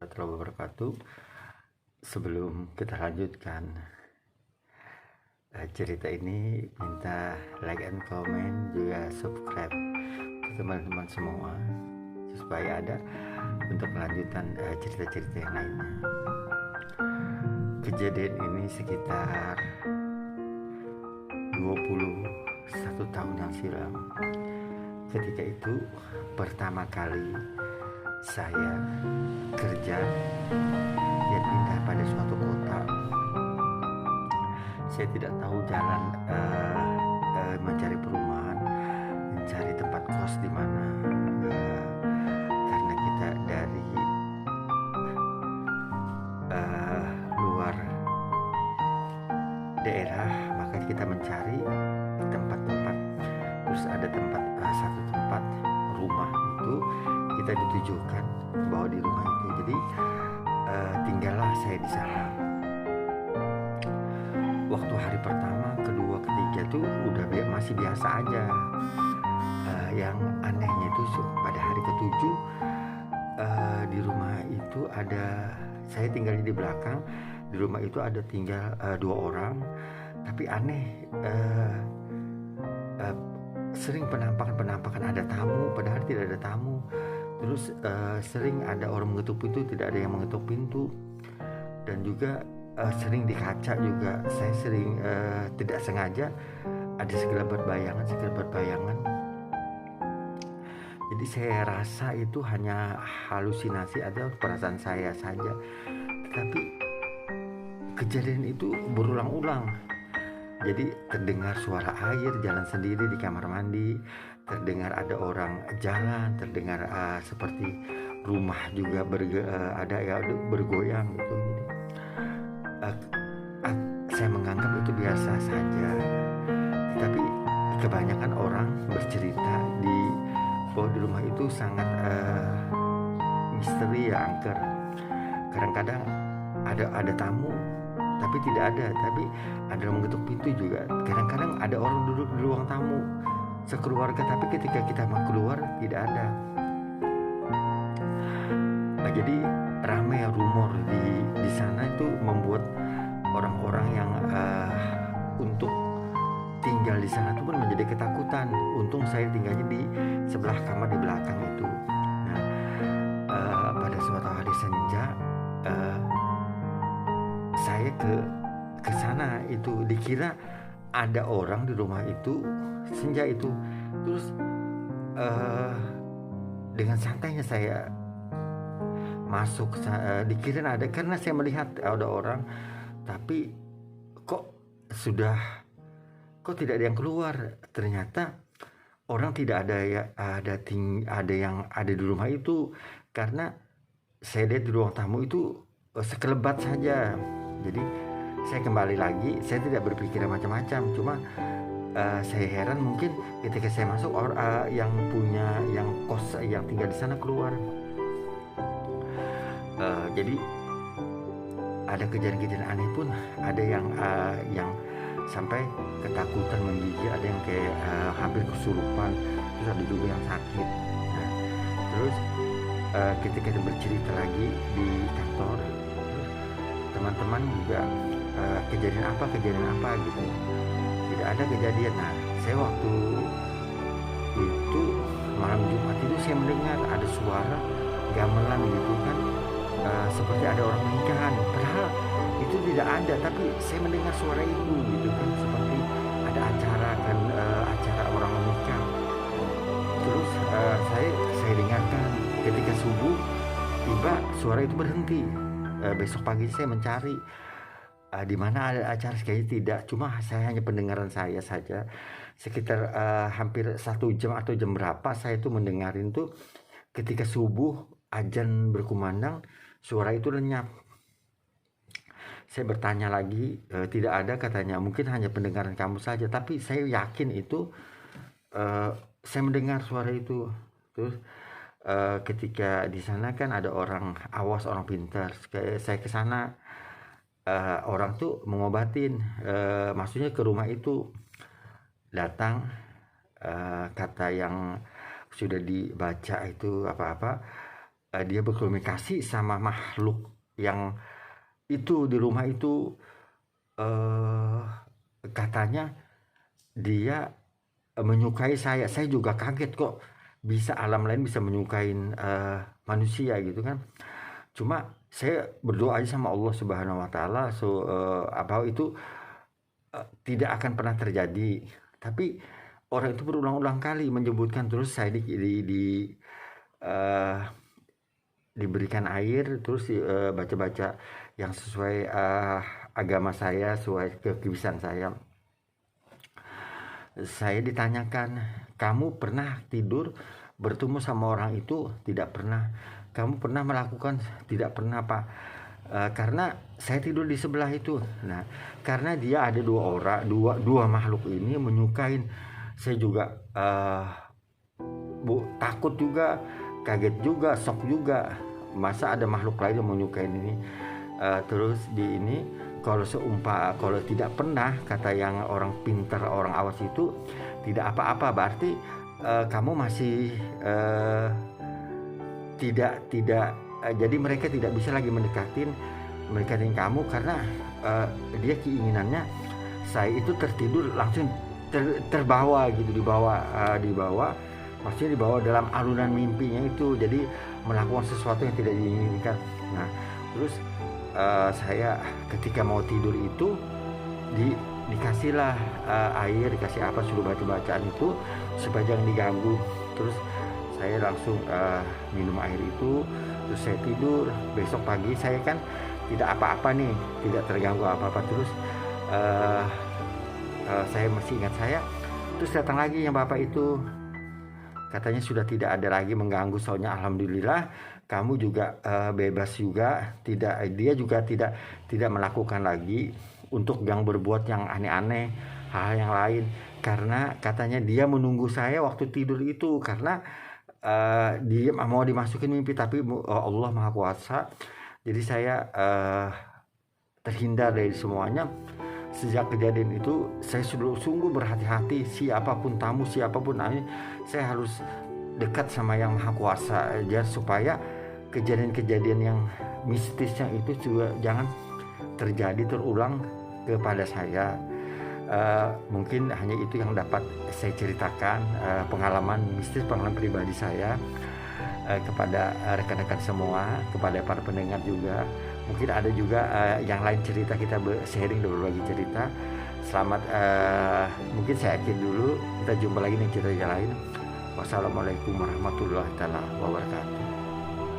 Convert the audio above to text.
warahmatullahi wabarakatuh. Sebelum kita lanjutkan cerita ini, minta like and comment, juga subscribe ke teman-teman semua supaya ada untuk melanjutkan cerita-cerita yang lainnya. Kejadian ini sekitar 21 tahun yang silam. Ketika itu pertama kali saya kerja dan pindah pada suatu kota. Saya tidak tahu jalan mencari perumahan, mencari tempat kos di mana, karena kita dari luar daerah, maka kita mencari tempat-tempat. Terus ada satu tempat rumah itu kita ditujukan bahwa di rumah itu. Jadi tinggallah saya di sana. Waktu hari pertama, kedua, ketiga tuh udah masih biasa aja. Yang anehnya itu pada hari ketujuh di rumah itu ada, saya tinggalnya di belakang. Di rumah itu ada tinggal 2 orang. Tapi aneh, sering penampakan ada tamu, padahal tidak ada tamu. Terus sering ada orang mengetuk pintu, tidak ada yang mengetuk pintu. Dan juga sering di kaca juga saya sering tidak sengaja ada segelabat bayangan. Jadi saya rasa itu hanya halusinasi atau perasaan saya saja. Tetapi kejadian itu berulang-ulang. Jadi terdengar suara air jalan sendiri di kamar mandi, terdengar ada orang jalan, terdengar seperti rumah juga ada yang bergoyang gitu. Saya menganggap itu biasa saja. Tetapi kebanyakan orang bercerita bahwa di rumah itu sangat misteri ya, angker. Kadang-kadang ada tamu tapi tidak ada, tapi ada yang mengetuk pintu juga. Kadang-kadang ada orang duduk di ruang tamu sekeluarga, tapi ketika kita mau keluar tidak ada. Jadi ramai rumor di sana itu membuat orang-orang yang untuk tinggal di sana itu pun menjadi ketakutan. Untung saya tinggalnya di sebelah kamar di belakang itu. Nah, pada suatu hari senja saya ke sana itu, dikira ada orang di rumah itu senja itu. Terus dengan santainya saya masuk, dikira ada, karena saya melihat ada orang, tapi kok tidak ada yang keluar. Ternyata orang tidak ada ya, ada yang ada di rumah itu, karena saya lihat di ruang tamu itu sekelebat saja. Jadi saya kembali lagi, saya tidak berpikir macam-macam, cuma saya heran mungkin ketika saya masuk yang kos yang tinggal di sana keluar. Jadi ada kejadian-kejadian aneh pun, ada yang sampai ketakutan menggigil, ada yang kayak hampir kesurupan, terus ada juga yang sakit. Nah, terus ketika kita bercerita lagi di kantor, teman-teman juga kejadian apa gitu, tidak ada kejadian. Nah, saya waktu itu malam Jumat itu saya mendengar ada suara gamelan gitu kan, seperti ada orang menikahan, padahal itu tidak ada, tapi saya mendengar suara itu gitu kan, seperti ada acara orang menikah. Terus saya dengarkan ketika subuh tiba, suara itu berhenti. Besok pagi saya mencari di mana ada acara, kayaknya tidak, cuma saya hanya pendengaran saya saja. Sekitar hampir 1 jam atau jam berapa saya itu mendengarin tuh, ketika subuh azan berkumandang, suara itu lenyap. Saya bertanya lagi, tidak ada katanya, mungkin hanya pendengaran kamu saja. Tapi saya yakin itu saya mendengar suara itu. Terus ketika di sana kan ada orang awas, orang pintar. Saya ke sana, orang tuh mengobatin, maksudnya ke rumah itu datang, kata yang sudah dibaca itu apa-apa, dia berkomunikasi sama makhluk yang itu di rumah itu. Katanya dia menyukai saya juga kaget kok bisa alam lain bisa menyukain manusia gitu kan. Cuma saya berdoa aja sama Allah Subhanahu Wa Taala bahwa itu tidak akan pernah terjadi. Tapi orang itu berulang-ulang kali menyebutkan, terus saya diberikan air, terus baca-baca yang sesuai agama saya, sesuai kekristenan saya. Saya ditanyakan, kamu pernah tidur bertemu sama orang itu? Tidak pernah. Kamu pernah melakukan? Tidak pernah, Pak. Karena saya tidur di sebelah itu. Nah, karena dia ada dua makhluk ini menyukain. Saya juga takut juga, kaget juga, shock juga. Masa ada makhluk lain yang menyukain ini? Terus di ini, kalau tidak pernah, kata yang orang pintar, orang awas itu, tidak apa-apa, berarti kamu masih tidak jadi mereka tidak bisa lagi mendekatin kamu, karena dia keinginannya saya itu tertidur langsung terbawa gitu, dibawa maksudnya dibawa dalam alunan mimpinya itu, jadi melakukan sesuatu yang tidak diinginkan. Nah, terus saya ketika mau tidur itu dikasihlah air, dikasih apa, suruh bacaan itu supaya jangan diganggu. Terus saya langsung minum air itu, terus saya tidur. Besok pagi saya kan tidak apa-apa nih, tidak terganggu apa-apa. Terus saya masih ingat terus datang lagi yang bapak itu, katanya sudah tidak ada lagi mengganggu, soalnya alhamdulillah kamu juga bebas juga, dia juga tidak melakukan lagi untuk yang berbuat yang aneh-aneh, hal yang lain, karena katanya dia menunggu saya waktu tidur itu, karena dia mau dimasukin mimpi, tapi Allah Maha Kuasa, jadi saya terhindar dari semuanya. Sejak kejadian itu saya sungguh berhati-hati, siapapun tamu, siapapun saya harus dekat sama yang Maha Kuasa aja, supaya kejadian-kejadian yang mistisnya itu juga jangan terulang kepada saya. Mungkin hanya itu yang dapat saya ceritakan, pengalaman mistis, pengalaman pribadi saya kepada rekan-rekan semua, kepada para pendengar juga. Mungkin ada juga yang lain cerita, kita sharing dulu lagi cerita. Selamat, mungkin saya akhir dulu, kita jumpa lagi nih cerita yang lain. Wassalamualaikum warahmatullahi wabarakatuh.